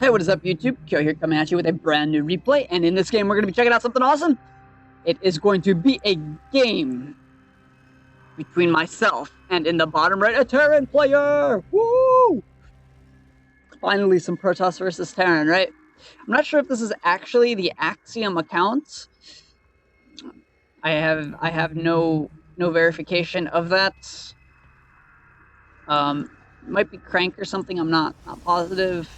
Hey, what is up, YouTube? Kyo here, coming at you with a brand new replay, and in this game we're going to be checking out something awesome. It is going to be a game between myself and, in the bottom right, a Terran player! Woo! Finally some Protoss versus Terran, right? I'm not sure if this is actually the Axiom account. I have no verification of that. Might be Crank or something, I'm not positive.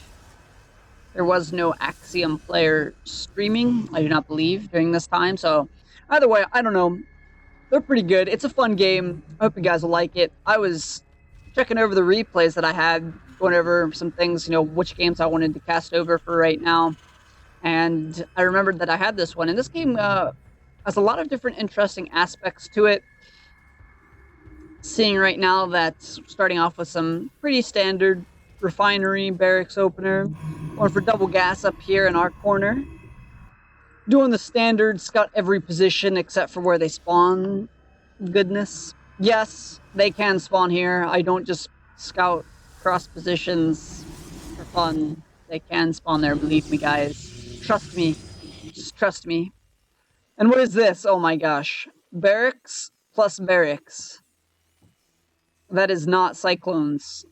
There was no Axiom player streaming, I do not believe, during this time. So either way, I don't know. They're pretty good. It's a fun game. I hope you guys will like it. I was checking over the replays that I had, going over some things, which games I wanted to cast over for right now. And I remembered that I had this one. And this game has a lot of different interesting aspects to it. Seeing right now that starting off with some pretty standard refinery barracks opener, going for double gas up here in our corner, doing the standard scout every position except for where they spawn goodness. Yes, they can spawn here. I don't just scout cross positions for fun. They can spawn there, believe me, guys. Trust me. Just trust me. And what is this? Oh my gosh. Barracks plus barracks. That is not cyclones.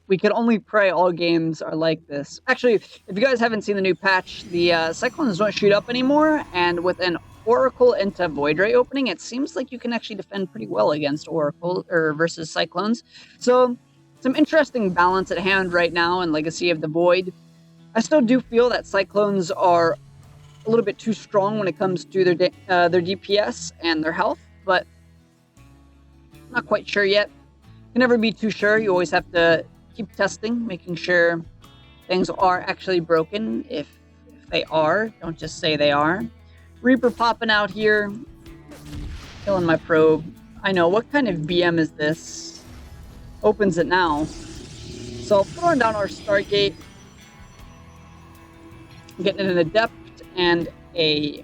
We can only pray all games are like this. Actually, if you guys haven't seen the new patch, the Cyclones don't shoot up anymore, and with an Oracle into Void Ray opening, it seems like you can actually defend pretty well against Oracle or versus Cyclones. So, some interesting balance at hand right now in Legacy of the Void. I still do feel that Cyclones are a little bit too strong when it comes to their DPS and their health, but I'm not quite sure yet. Can never be too sure. You always have to keep testing, making sure things are actually broken. If they are, don't just say they are. Reaper popping out here, killing my probe. I know, what kind of BM is this? Opens it now. So throwing down our Stargate, getting an Adept and a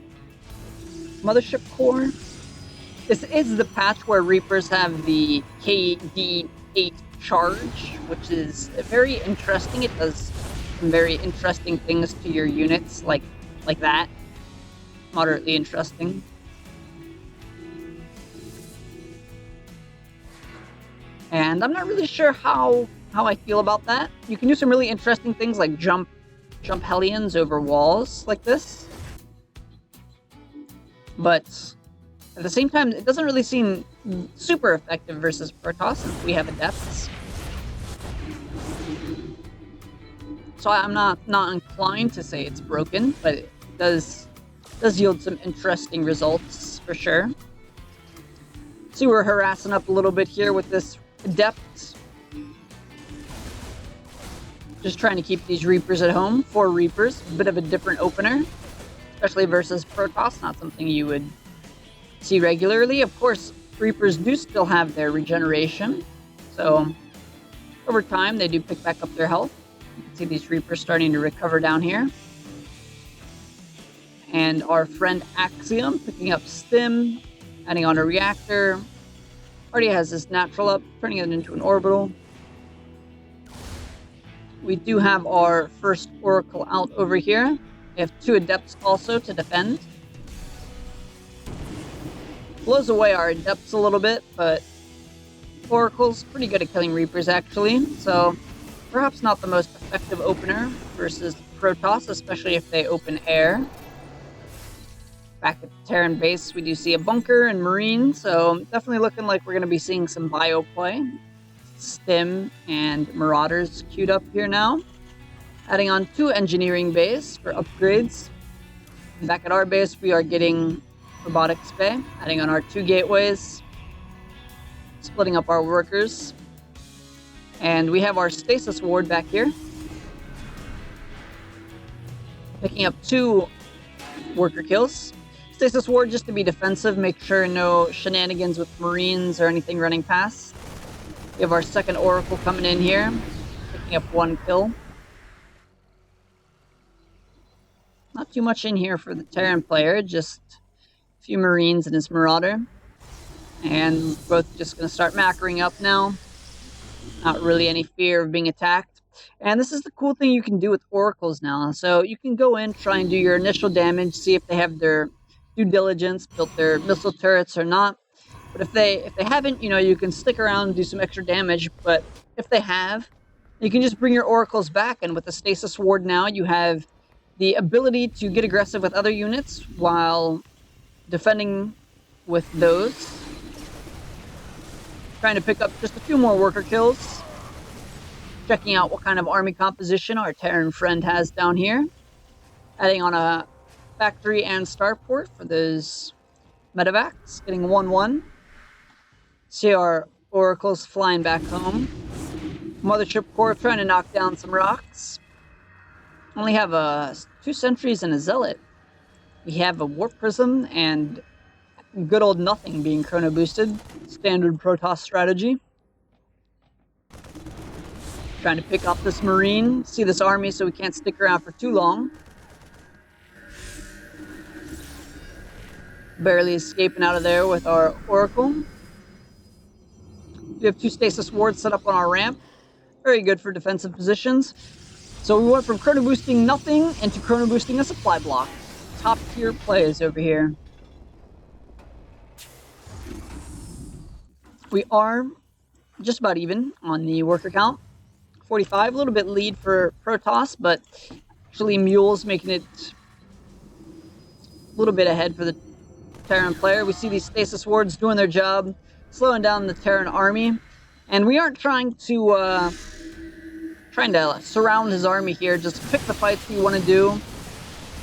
Mothership Core. This is the patch where Reapers have the KD8 charge, which is very interesting. It does some very interesting things to your units, like that. Moderately interesting. And I'm not really sure how I feel about that. You can do some really interesting things like jump Hellions over walls like this. But at the same time, it doesn't really seem super effective versus Protoss since we have Adepts. So I'm not inclined to say it's broken, but it does yield some interesting results for sure. See, we're harassing up a little bit here with this Adept. Just trying to keep these Reapers at home. 4 Reapers, a bit of a different opener, especially versus Protoss, not something you would see regularly. Of course, Reapers do still have their regeneration, so over time they do pick back up their health. You can see these Reapers starting to recover down here. And our friend Axiom picking up Stim, adding on a reactor. Already has this natural up, turning it into an orbital. We do have our first Oracle out over here. We have 2 Adepts also to defend. Blows away our Adepts a little bit, but Oracle's pretty good at killing Reapers actually, so perhaps not the most effective opener versus Protoss, especially if they open air. Back at the Terran base, we do see a bunker and Marine, so definitely looking like we're going to be seeing some bio play. Stim and Marauders queued up here now. Adding on 2 engineering bays for upgrades. And back at our base, we are getting Robotics Bay, adding on our 2 gateways, splitting up our workers. And we have our Stasis Ward back here. Picking up 2 worker kills. Stasis Ward just to be defensive, make sure no shenanigans with Marines or anything running past. We have our second Oracle coming in here, picking up 1 kill. Not too much in here for the Terran player, just a few Marines and his Marauder. And both just going to start macroing up now. Not really any fear of being attacked. And this is the cool thing you can do with oracles now. So you can go in, try and do your initial damage, see if they have their due diligence, built their missile turrets or not. But if they haven't, you can stick around and do some extra damage. But if they have, you can just bring your oracles back, and with the stasis ward now, you have the ability to get aggressive with other units while defending with those. Trying to pick up just a few more worker kills. Checking out what kind of army composition our Terran friend has down here. Adding on a factory and starport for those medevacs. Getting 1-1. See our oracles flying back home. Mothership core trying to knock down some rocks. Only have 2 sentries and a zealot. We have a warp prism and good old nothing being chrono boosted. Standard Protoss strategy. Trying to pick up this marine. See this army so we can't stick around for too long. Barely escaping out of there with our oracle. We have 2 stasis wards set up on our ramp. Very good for defensive positions. So we went from chrono boosting nothing into chrono boosting a supply block. Top tier plays over here. We are just about even on the worker count. 45, a little bit lead for Protoss, but actually Mule's making it a little bit ahead for the Terran player. We see these stasis wards doing their job, slowing down the Terran army, and we aren't trying to surround his army here. Just pick the fights we want to do,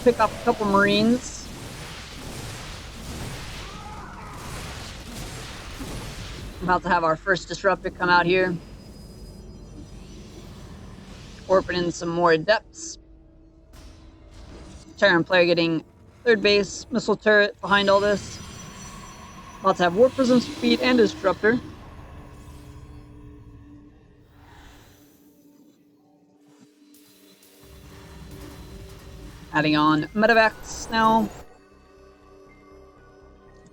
pick off a couple Marines. I'm about to have our first disruptor come out here. Warping in some more adepts. Terran player getting 3rd base, missile turret behind all this. About to have warp prism speed and disruptor. Adding on medevacs now.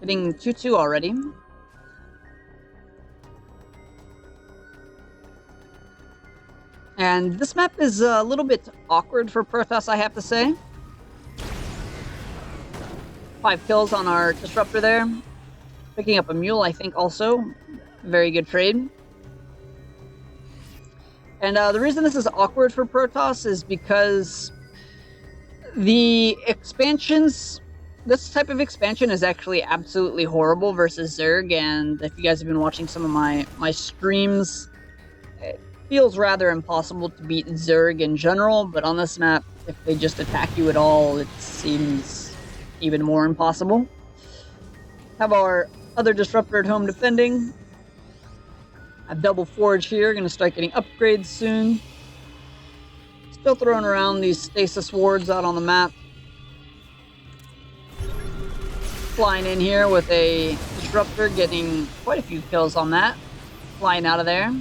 Getting 2-2 already. And this map is a little bit awkward for Protoss, I have to say. 5 kills on our disruptor there. Picking up a mule, I think, also. Very good trade. And the reason this is awkward for Protoss is because the expansions... This type of expansion is actually absolutely horrible versus Zerg, and if you guys have been watching some of my streams, it feels rather impossible to beat Zerg in general, but on this map, if they just attack you at all, it seems even more impossible. Have our other disruptor at home defending. Have double forge here, gonna start getting upgrades soon. Still throwing around these stasis wards out on the map. Flying in here with a disruptor, getting quite a few kills on that. Flying out of there.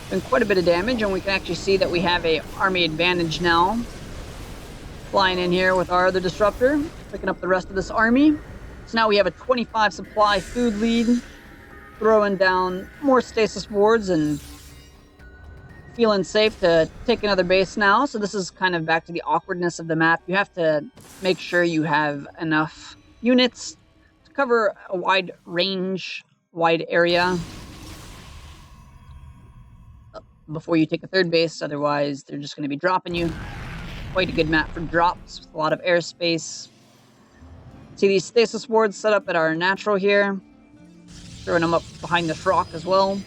Doing quite a bit of damage, and we can actually see that we have a army advantage now. Flying in here with our other disruptor, picking up the rest of this army. So now we have a 25 supply food lead. Throwing down more stasis wards and feeling safe to take another base now. So this is kind of back to the awkwardness of the map. You have to make sure you have enough units to cover a wide range, wide area before you take a 3rd base. Otherwise, they're just going to be dropping you. Quite a good map for drops with a lot of airspace. See these stasis wards set up at our natural here. Throwing them up behind this rock as well.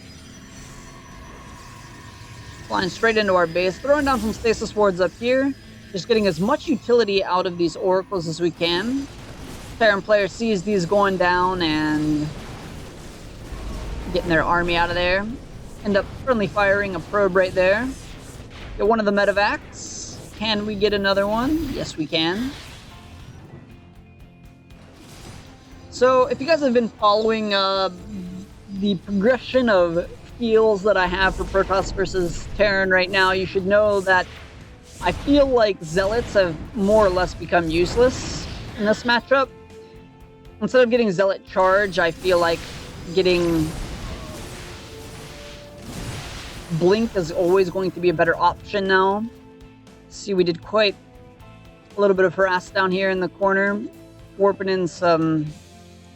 Flying straight into our base. Throwing down some stasis wards up here. Just getting as much utility out of these oracles as we can. Terran player sees these going down and getting their army out of there. End up friendly firing a probe right there. Get one of the medevacs. Can we get another one? Yes, we can. So, if you guys have been following the progression of feels that I have for Protoss versus Terran right now, you should know that I feel like Zealots have more or less become useless in this matchup. Instead of getting Zealot Charge, I feel like getting Blink is always going to be a better option now. See, we did quite a little bit of harass down here in the corner, warping in some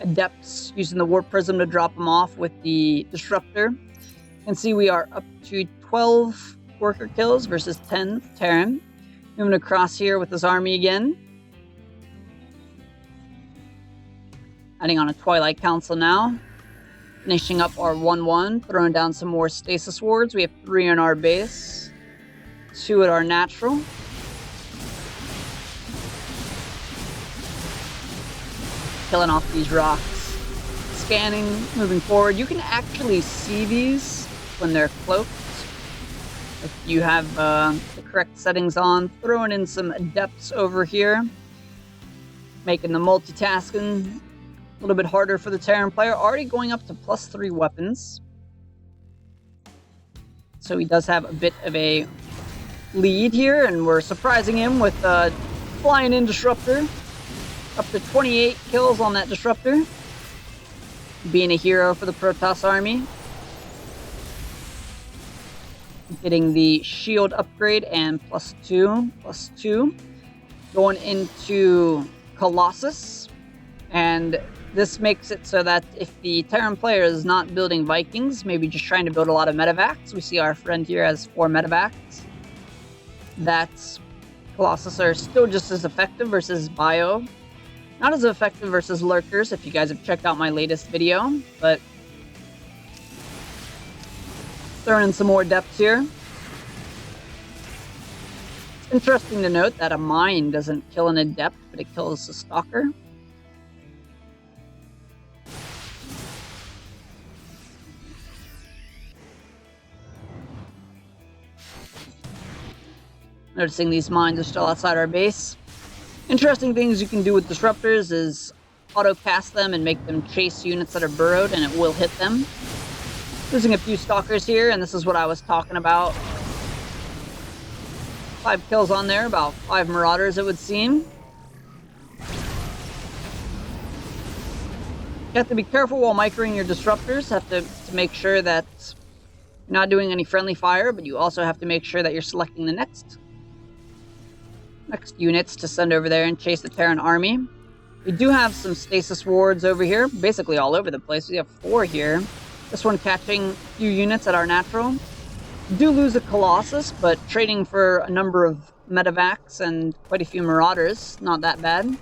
adepts, using the warp prism to drop them off with the disruptor. You can see we are up to 12 worker kills versus 10 Terran. Moving across here with his army again. Adding on a Twilight Council now. Finishing up our 1-1, throwing down some more Stasis Wards. We have 3 in our base, 2 at our natural. Killing off these rocks. Scanning, moving forward. You can actually see these when they're cloaked. If you have the correct settings on. Throwing in some adepts over here. Making the multitasking a little bit harder for the Terran player. Already going up to +3 weapons. So he does have a bit of a lead here, and we're surprising him with a flying in disruptor. Up to 28 kills on that disruptor. Being a hero for the Protoss army. Getting the shield upgrade and +2. Going into Colossus. And this makes it so that if the Terran player is not building Vikings, maybe just trying to build a lot of medevacs, we see our friend here has 4 medevacs. That Colossus are still just as effective versus Bio. Not as effective versus Lurkers, if you guys have checked out my latest video, but throwing in some more depths here. It's interesting to note that a mine doesn't kill an adept, but it kills a stalker. Noticing these mines are still outside our base. Interesting things you can do with disruptors is auto-cast them and make them chase units that are burrowed, and it will hit them. Losing a few stalkers here, and this is what I was talking about. 5 kills on there, about 5 marauders it would seem. You have to be careful while microing your disruptors. Have to make sure that you're not doing any friendly fire, but you also have to make sure that you're selecting the next units to send over there and chase the Terran army. We do have some stasis wards over here, basically all over the place. We have 4 here. This one catching a few units at our natural. We do lose a Colossus, but trading for a number of medevacs and quite a few marauders, not that bad.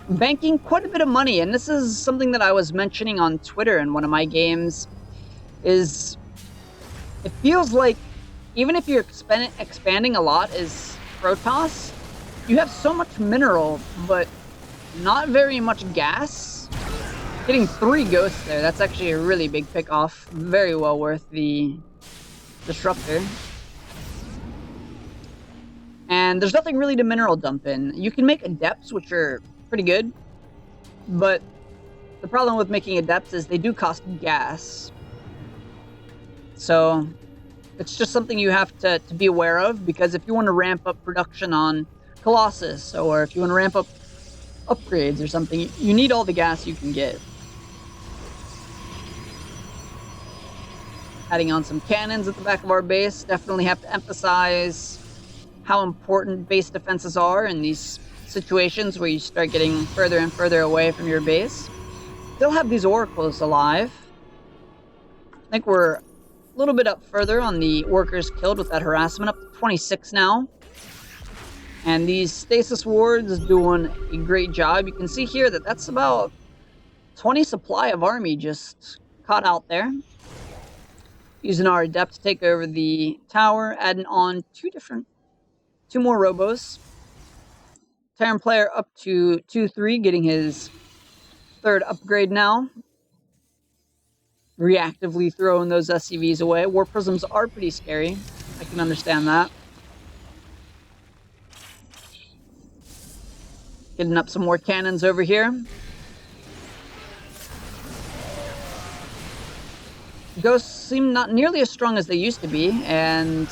Banking quite a bit of money, and this is something that I was mentioning on Twitter in one of my games, is it feels like even if you're expanding a lot as Protoss, you have so much mineral, but not very much gas. Getting 3 ghosts there, that's actually a really big pick-off. Very well worth the disruptor. And there's nothing really to mineral dump in. You can make adepts, which are pretty good, but the problem with making adepts is they do cost gas. So it's just something you have to be aware of, because if you want to ramp up production on Colossus, or if you want to ramp up upgrades or something, you need all the gas you can get. Adding on some cannons at the back of our base. Definitely have to emphasize how important base defenses are in these situations where you start getting further and further away from your base. Still have these oracles alive. I think we're a little bit up further on the workers killed with that harassment, up to 26 now. And these stasis wards doing a great job. You can see here that that's about 20 supply of army just caught out there. Using our adept to take over the tower, adding on 2 more robos. Terran player up to 2-3, getting his 3rd upgrade now. Reactively throwing those SCVs away. War prisms are pretty scary. I can understand that. Getting up some more cannons over here. Ghosts seem not nearly as strong as they used to be, and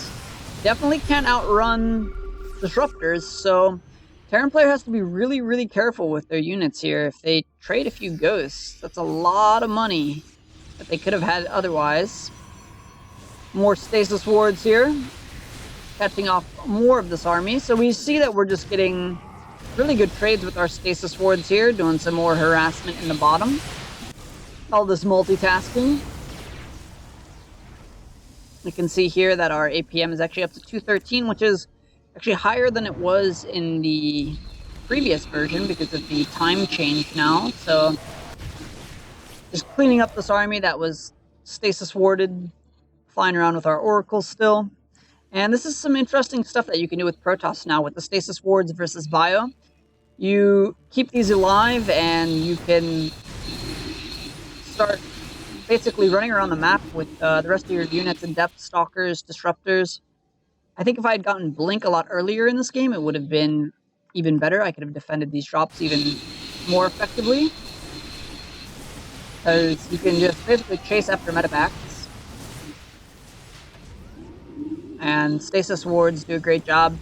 definitely can't outrun disruptors, so Terran player has to be really, really careful with their units here. If they trade a few ghosts, that's a lot of money that they could have had otherwise. More stasis wards here, catching off more of this army. So we see that we're just getting really good trades with our stasis wards here, doing some more harassment in the bottom. All this multitasking. We can see here that our APM is actually up to 213, which is actually higher than it was in the previous version because of the time change now. So just cleaning up this army that was stasis warded, flying around with our oracles still. And this is some interesting stuff that you can do with Protoss now with the stasis wards versus bio. You keep these alive and you can start basically running around the map with the rest of your units and depth stalkers, disruptors. I think if I had gotten Blink a lot earlier in this game, it would have been even better. I could have defended these drops even more effectively. Because you can just basically chase after medevacs. And stasis wards do a great job.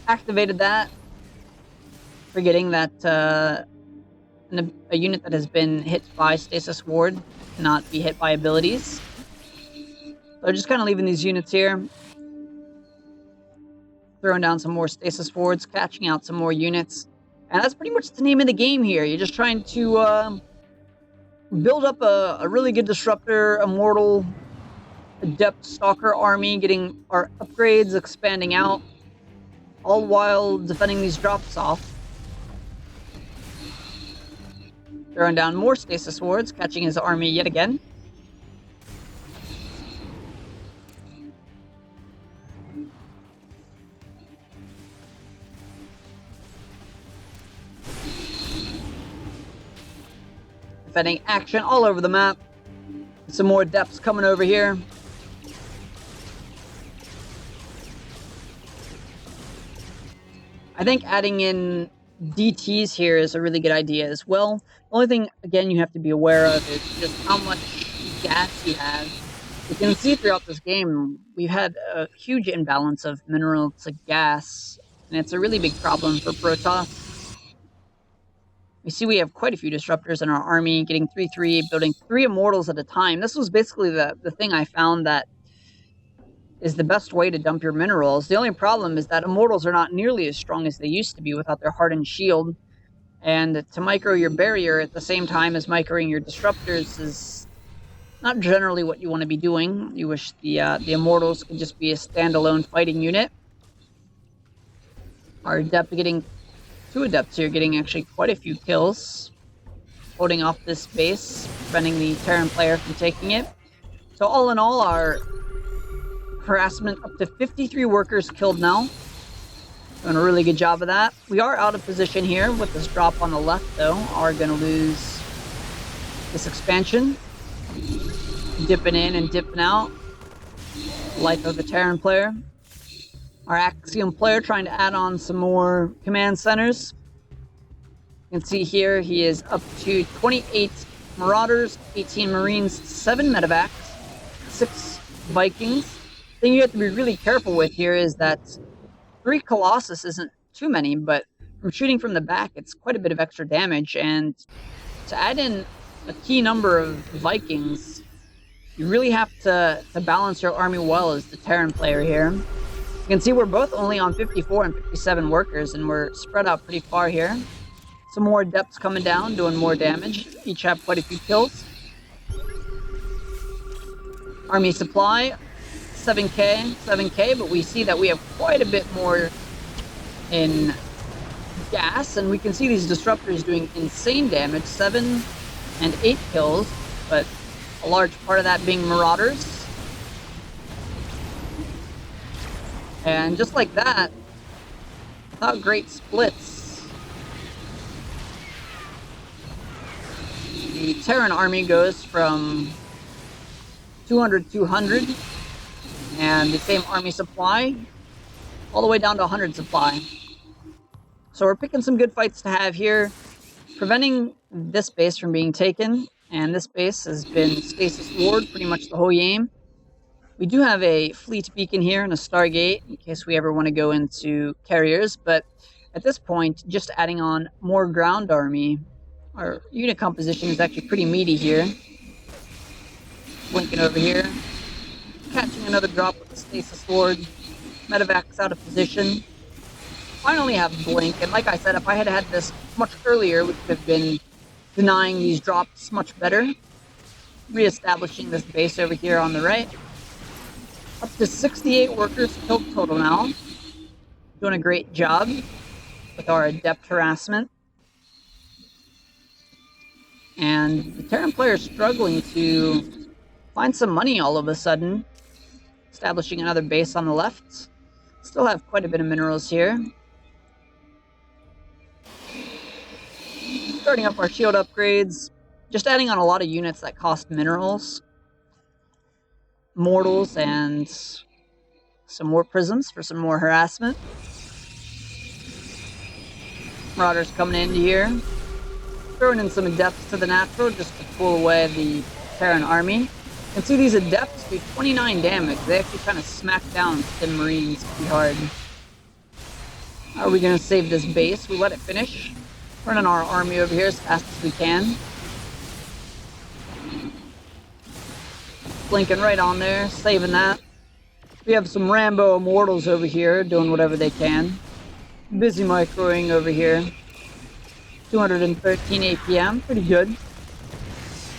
Activated that, forgetting that a unit that has been hit by stasis ward cannot be hit by abilities. So just kind of leaving these units here. Throwing down some more stasis wards, catching out some more units. And that's pretty much the name of the game here. You're just trying to build up a really good disruptor, immortal, adept stalker army, getting our upgrades, expanding out, all while defending these drops off. Throwing down more stasis wards, catching his army yet again. Defending action all over the map. Some more depths coming over here. I think adding in DTs here is a really good idea as well. The only thing, again, you have to be aware of is just how much gas you have. You can see throughout this game, we've had a huge imbalance of mineral to gas, and it's a really big problem for Protoss. We see we have quite a few disruptors in our army, getting 3-3, building 3 immortals at a time. This was basically the thing I found that is the best way to dump your minerals. The only problem is that immortals are not nearly as strong as they used to be without their hardened shield. And to micro your barrier at the same time as microing your disruptors is not generally what you want to be doing. You wish the immortals could just be a standalone fighting unit. Our adept getting 2 adepts here, getting actually quite a few kills. Holding off this base, preventing the Terran player from taking it. So all in all, our harassment up to 53 workers killed now. Doing a really good job of that. We are out of position here with this drop on the left, though. Are going to lose this expansion. Dipping in and dipping out. Life of a Terran player. Our Axiom player trying to add on some more command centers. You can see here he is up to 28 Marauders, 18 Marines, 7 Medevacs, 6 Vikings. The thing you have to be really careful with here is that 3 Colossus isn't too many, but from shooting from the back, it's quite a bit of extra damage. And to add in a key number of Vikings, you really have to balance your army well as the Terran player here. You can see we're both only on 54 and 57 workers, and we're spread out pretty far here. Some more adepts coming down, doing more damage. Each have quite a few kills. Army supply, 7k, but we see that we have quite a bit more in gas, and we can see these disruptors doing insane damage, 7 and 8 kills, but a large part of that being Marauders. And just like that, without great splits, the Terran army goes from 200, and the same army supply, all the way down to 100 supply. So we're picking some good fights to have here, preventing this base from being taken, and this base has been stasis ward pretty much the whole game. We do have a fleet beacon here and a Stargate in case we ever want to go into carriers, but at this point, just adding on more ground army. Our unit composition is actually pretty meaty here. Blinking over here. catching another drop with the Stasis Sword. Medevacs out of position. Finally have Blink, and like I said, if I had had this much earlier, we could have been denying these drops much better. Reestablishing this base over here on the right. Up to 68 workers killed total now. Doing a great job with our adept harassment. And the Terran player is struggling to find some money all of a sudden. Establishing another base on the left. Still have quite a bit of minerals here. Starting up our shield upgrades. Just adding on a lot of units that cost minerals. Mortals and some more prisms for some more harassment. Marauders coming into here. Throwing in some adepts to the natural just to pull away the Terran army. You can see these adepts do 29 damage. They actually kind of smack down Thin Marines pretty hard. How are we going to save this base? We let it finish. Running our army over here as fast as we can. Blinking right on there, saving that. We have some Rambo Immortals over here doing whatever they can. Busy microing over here. 213 APM, pretty good.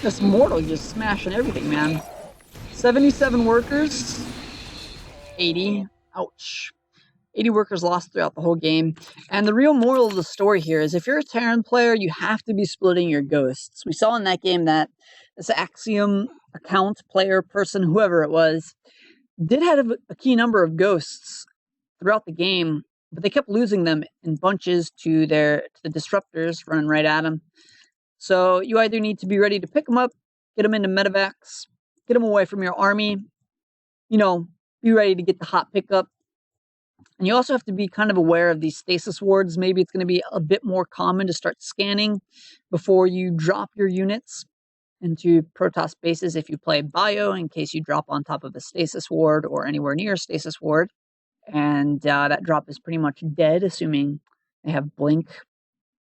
This Immortal just smashing everything, man. 77 workers. 80. Ouch. 80 workers lost throughout the whole game. And the real moral of the story here is if you're a Terran player, you have to be splitting your ghosts. We saw in that game that this Axiom account, player, person, whoever it was, did have a key number of ghosts throughout the game, but they kept losing them in bunches to the disruptors running right at them. So you either need to be ready to pick them up, get them into medevacs, get them away from your army, you know, be ready to get the hot pickup. And you also have to be kind of aware of these stasis wards. Maybe it's going to be a bit more common to start scanning before you drop your units into Protoss bases if you play bio, in case you drop on top of a stasis ward or anywhere near a stasis ward. And that drop is pretty much dead, assuming they have Blink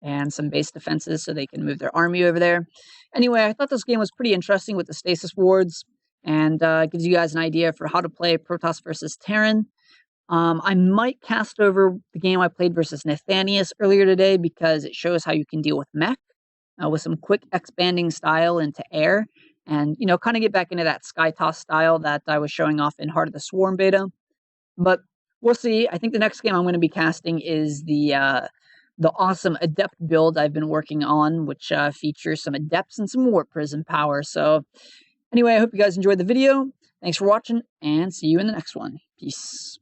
and some base defenses so they can move their army over there. Anyway, I thought this game was pretty interesting with the stasis wards, and gives you guys an idea for how to play Protoss versus Terran. I might cast over the game I played versus Nathanius earlier today because it shows how you can deal with mech with some quick expanding style into air, and kind of get back into that sky toss style that I was showing off in Heart of the Swarm beta. But we'll see. I think the next game I'm going to be casting is the awesome Adept build I've been working on, which features some Adepts and some Warp Prism power. So anyway, I hope you guys enjoyed the video. Thanks for watching, and see you in the next one. Peace.